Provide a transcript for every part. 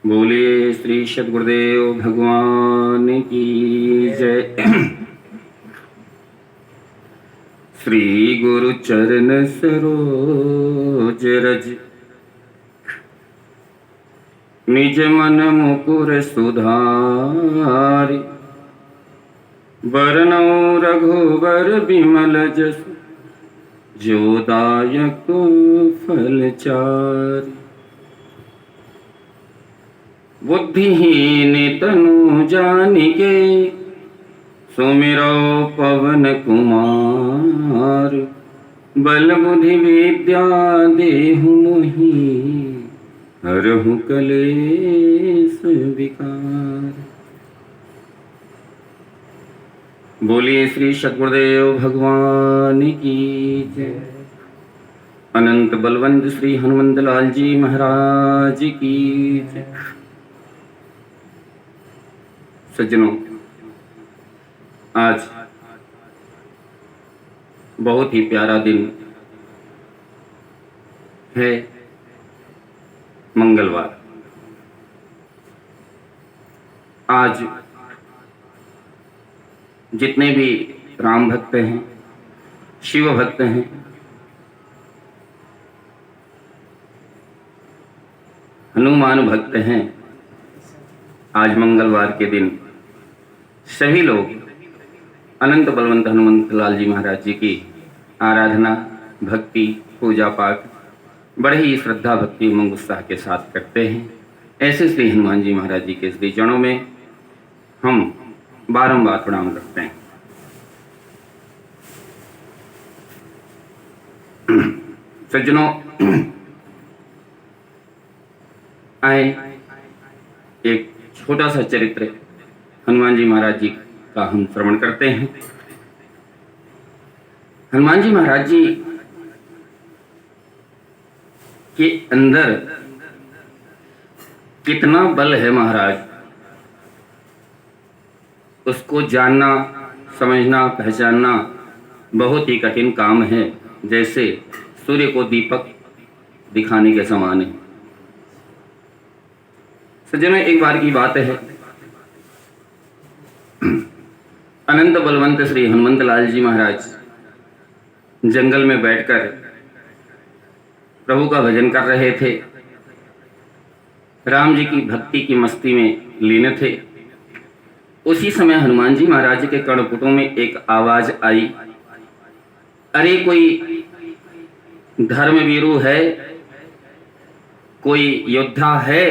बोलिए श्री सद्गुरुदेव भगवान की जय। श्री गुरु चरण सरोज रज निज मन मुकुर सुधारि बरनौ रघुबर बिमल जस जो दायक फलचारि। बुद्धिहीन तनु जानिके सुमिरौ पवन कुमार। बल बुद्धि विद्या देहु मोहि हरहु कलेश विकार। बोलिए श्री सद्गुरुदेव भगवान की जय। अनंत बलवंत श्री हनुमंत लाल जी महाराज की जय। सज्जनों, आज बहुत ही प्यारा दिन है, मंगलवार। आज जितने भी राम भक्त हैं, शिव भक्त हैं, हनुमान भक्त हैं, आज मंगलवार के दिन सभी लोग अनंत बलवंत हनुमंत लाल जी महाराज जी की आराधना, भक्ति, पूजा पाठ बड़े ही श्रद्धा, भक्ति, उमंग, उत्साह के साथ करते हैं। ऐसे श्री हनुमान जी महाराज जी के श्री चरणों में हम बारंबार प्रणाम करते हैं। सज्जनों, आए एक छोटा सा चरित्र हनुमान जी महाराज जी का हम श्रवण करते हैं। हनुमान जी महाराज जी के अंदर कितना बल है महाराज, उसको जानना, समझना, पहचानना बहुत ही कठिन काम है। जैसे सूर्य को दीपक दिखाने के समान है। सज्जनों, एक बार की बात है, अनंत बलवंत श्री हनुमंत लाल जी महाराज जंगल में बैठकर प्रभु का भजन कर रहे थे। राम जी की भक्ति की मस्ती में लीन थे। उसी समय हनुमान जी महाराज के कर्णपुटों में एक आवाज आई, अरे कोई धर्मवीरू है, कोई योद्धा है,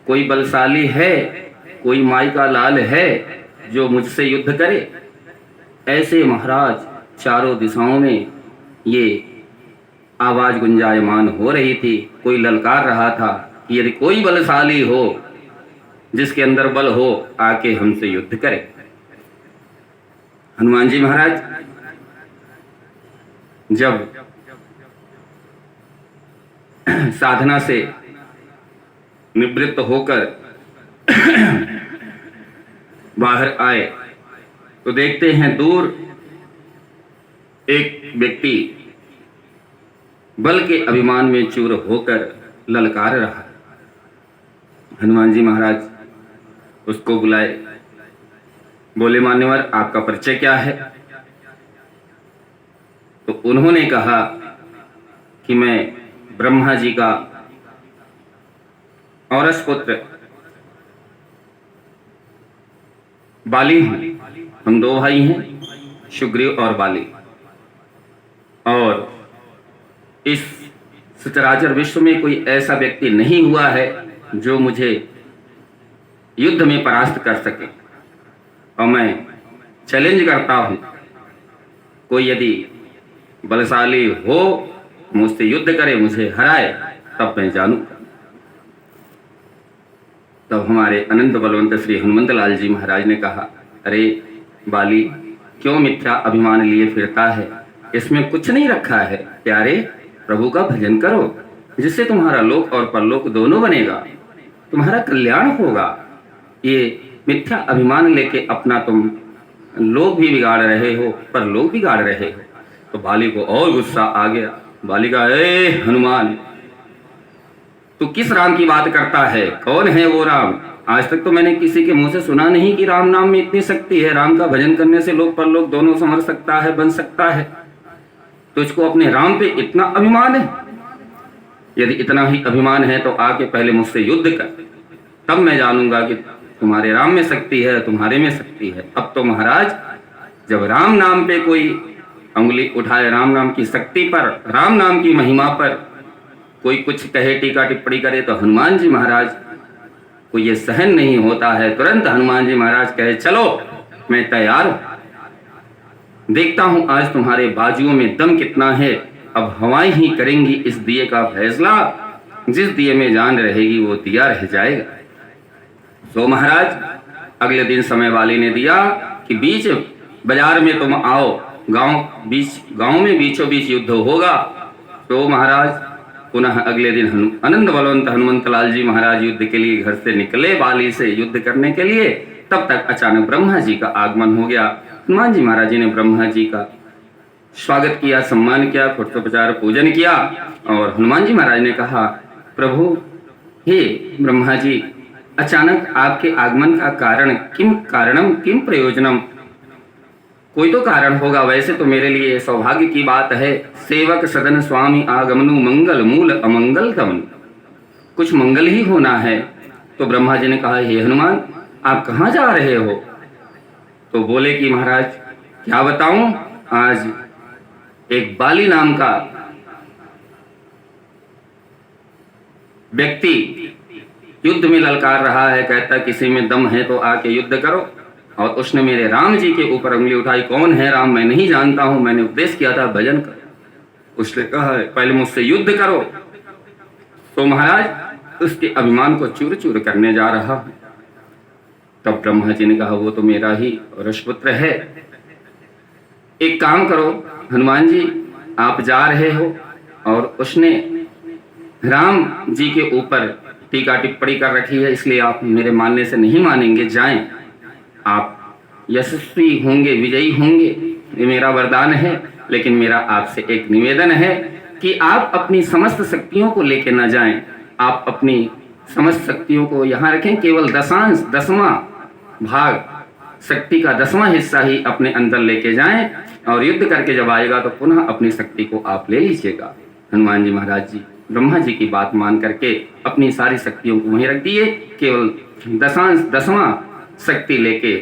कोई बलशाली है, कोई माई का लाल है जो मुझसे युद्ध करे। ऐसे महाराज चारों दिशाओं में ये आवाज गुंजायमान हो रही थी। कोई ललकार रहा था कि यदि कोई बलशाली हो, जिसके अंदर बल हो, आके हमसे युद्ध करे। हनुमान जी महाराज जब साधना से निवृत्त होकर बाहर आए तो देखते हैं दूर एक व्यक्ति बल के अभिमान में चूर होकर ललकार रहा। हनुमान जी महाराज उसको बुलाए, बोले, मान्यवर आपका परिचय क्या है? तो उन्होंने कहा कि मैं ब्रह्मा जी का औरस पुत्र बाली हूं। हम दो भाई हैं, सुग्रीव और बाली, और इस सचराचर विश्व में कोई ऐसा व्यक्ति नहीं हुआ है जो मुझे युद्ध में परास्त कर सके। और मैं चैलेंज करता हूं, कोई यदि बलशाली हो, मुझसे युद्ध करे, मुझे हराए, तब मैं जानूं। तब हमारे अनंत बलवंत श्री हनुमंत लाल जी महाराज ने कहा, अरे बाली, क्यों मिथ्या अभिमान लिए फिरता है? इसमें कुछ नहीं रखा है प्यारे। प्रभु का भजन करो, जिससे तुम्हारा लोक और परलोक दोनों बनेगा, तुम्हारा कल्याण होगा। ये मिथ्या अभिमान लेके अपना तुम लोक भी बिगाड़ रहे हो, परलोक बिगाड़ रहे हो। तो बाली को और गुस्सा आ गया। बाली का, ए हनुमान, तू किस राम की बात करता है? कौन है वो राम? आज तक तो मैंने किसी के मुंह से सुना नहीं कि राम नाम में इतनी शक्ति है, राम का भजन करने से लोक परलोक दोनों संवर सकता है, बन सकता है। तुझको अपने राम पे इतना अभिमान है? यदि इतना ही अभिमान है तो आके पहले मुझसे युद्ध कर, तब मैं जानूंगा कि तुम्हारे राम में शक्ति है, तुम्हारे में शक्ति है। अब तो महाराज जब राम नाम पे कोई उंगली उठाए, राम नाम की शक्ति पर, राम नाम की महिमा पर कोई कुछ कहे, टीका टिप्पणी करे, तो हनुमान जी महाराज को ये सहन नहीं होता है। तुरंत हनुमान जी महाराज कहे, चलो मैं तैयार हूं, देखता हूं आज तुम्हारे बाजुओं में दम कितना है। अब हवाएं ही करेंगी इस दिए का फैसला, जिस दिए में जान रहेगी वो दिया रह जाएगा। तो महाराज अगले दिन समय वाली ने दिया कि बीच बाजार में तुम आओ, गांव में बीचों बीच युद्ध होगा। तो महाराज पुनः अगले दिन आनंद बलवंत हनुमंत लाल जी महाराज युद्ध के लिए घर से निकले, बाली से युद्ध करने के लिए। तब तक अचानक ब्रह्मा जी का आगमन हो गया। हनुमान जी महाराज जी ने ब्रह्मा जी का स्वागत किया, सम्मान किया, पुष्पोपचार पूजन किया। और हनुमान जी महाराज ने कहा, प्रभु हे ब्रह्मा जी, अचानक आपके आगमन का कारण, किम कारणम किम प्रयोजनम? कोई तो कारण होगा, वैसे तो मेरे लिए सौभाग्य की बात है। सेवक सदन स्वामी आगमनु, मंगल मूल अमंगल गमन, कुछ मंगल ही होना है। तो ब्रह्मा जी ने कहा, हे हनुमान, आप कहाँ जा रहे हो? तो बोले कि महाराज क्या बताऊं, आज एक बाली नाम का व्यक्ति युद्ध में ललकार रहा है, कहता किसी में दम है तो आके युद्ध करो। और उसने मेरे राम जी के ऊपर उंगली उठाई। कौन है राम? मैं नहीं जानता हूं, मैंने उपदेश किया था भजन करो। उसने कहा पहले मुझसे युद्ध करो। तो महाराज उसके अभिमान को चूर चूर करने जा रहा है। तब ब्रह्मा जी ने कहा, वो तो मेरा ही रसपुत्र है, एक काम करो हनुमान जी, आप जा रहे हो और उसने राम जी के ऊपर टीका टिप्पणी कर रखी है, इसलिए आप मेरे मानने से नहीं मानेंगे, जाएं, आप यशस्वी होंगे, विजयी होंगे, ये मेरा वरदान है। लेकिन मेरा आपसे एक निवेदन है कि आप अपनी समस्त शक्तियों को लेके ना जाएं, आप अपनी समस्त शक्तियों को यहाँ रखें, केवल दशांश, 10वां भाग, शक्ति का 10वां हिस्सा ही अपने अंदर लेके जाएं, और युद्ध करके जब आएगा तो पुनः अपनी शक्ति को आप ले लीजिएगा। हनुमान जी महाराज जी ब्रह्मा जी की बात मान करके अपनी सारी शक्तियों को वहीं रख दिए, केवल दशांश 10वां शक्ति लेके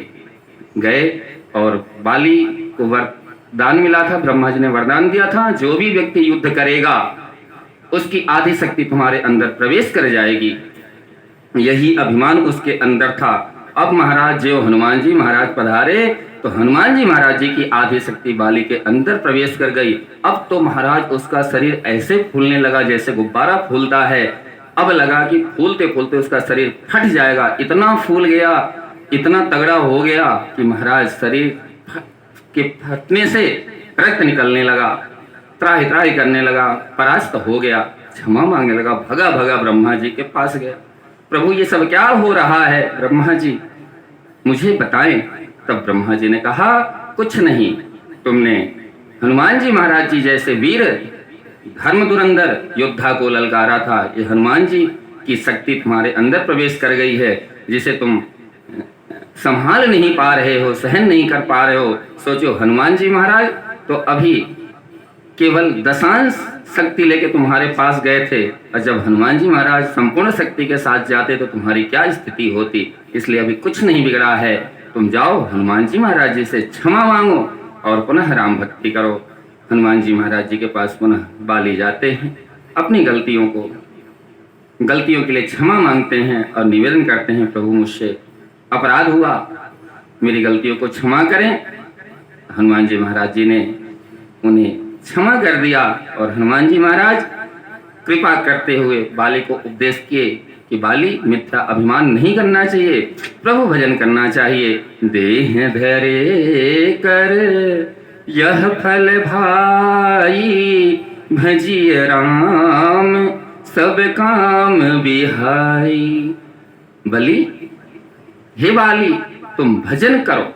गए। और बाली को वरदान मिला था, ब्रह्मा जी ने वरदान दिया था, जो भी व्यक्ति युद्ध करेगा उसकी आधी शक्ति तुम्हारे अंदर प्रवेश कर जाएगी। यही अभिमान उसके अंदर था। अब महाराज जो हनुमान जी महाराज पधारे तो हनुमान जी महाराज जी की आधी शक्ति बाली के अंदर प्रवेश कर गई। अब तो महाराज उसका शरीर ऐसे फूलने लगा जैसे गुब्बारा फूलता है। अब लगा कि फूलते फूलते उसका शरीर फट जाएगा, इतना फूल गया, इतना तगड़ा हो गया कि महाराज शरीर के फटने से रक्त निकलने लगा, त्राही त्राही करने लगा, परास्त हो गया, क्षमा मांगने लगा, भगा भगा ब्रह्मा जी के पास गया। प्रभु ये सब क्या हो रहा है? ब्रह्मा जी मुझे बताएं। तब ब्रह्मा जी ने कहा, कुछ नहीं, तुमने हनुमान जी महाराज जी जैसे वीर धर्म धुरंधर योद्धा को ललकारा था, ये हनुमान जी की शक्ति तुम्हारे अंदर प्रवेश कर गई है, जिसे तुम संभाल नहीं पा रहे हो, सहन नहीं कर पा रहे हो। सोचो हनुमान जी महाराज तो अभी केवल दशांश शक्ति लेके तुम्हारे पास गए थे, और जब हनुमान जी महाराज संपूर्ण शक्ति के साथ जाते तो तुम्हारी क्या स्थिति होती। इसलिए अभी कुछ नहीं बिगड़ा है, तुम जाओ हनुमान जी महाराज जी से क्षमा मांगो और पुनः राम भक्ति करो। हनुमान जी महाराज जी के पास पुनः बाली जाते हैं, अपनी गलतियों के लिए क्षमा मांगते हैं और निवेदन करते हैं, प्रभु मुझसे अपराध हुआ, मेरी गलतियों को क्षमा करें। हनुमान जी महाराज जी ने उन्हें क्षमा कर दिया और हनुमान जी महाराज कृपा करते हुए बाली को उपदेश किए कि बाली मिथ्या अभिमान नहीं करना चाहिए, प्रभु भजन करना चाहिए। देह धरे कर यह फल भाई, भजिए राम सब काम बिहाई। बलि हे बाली, तुम भजन करो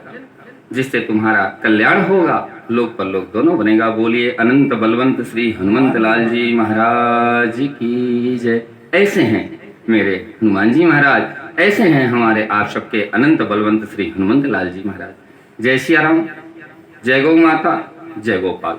जिससे तुम्हारा कल्याण होगा, लोक परलोक दोनों बनेगा। बोलिए अनंत बलवंत श्री हनुमंत लाल जी महाराज की जय। ऐसे हैं मेरे हनुमान जी महाराज, ऐसे हैं हमारे आप सबके अनंत बलवंत श्री हनुमंत लाल जी महाराज। जय सिया राम, जय गौ माता, जय गोपाल।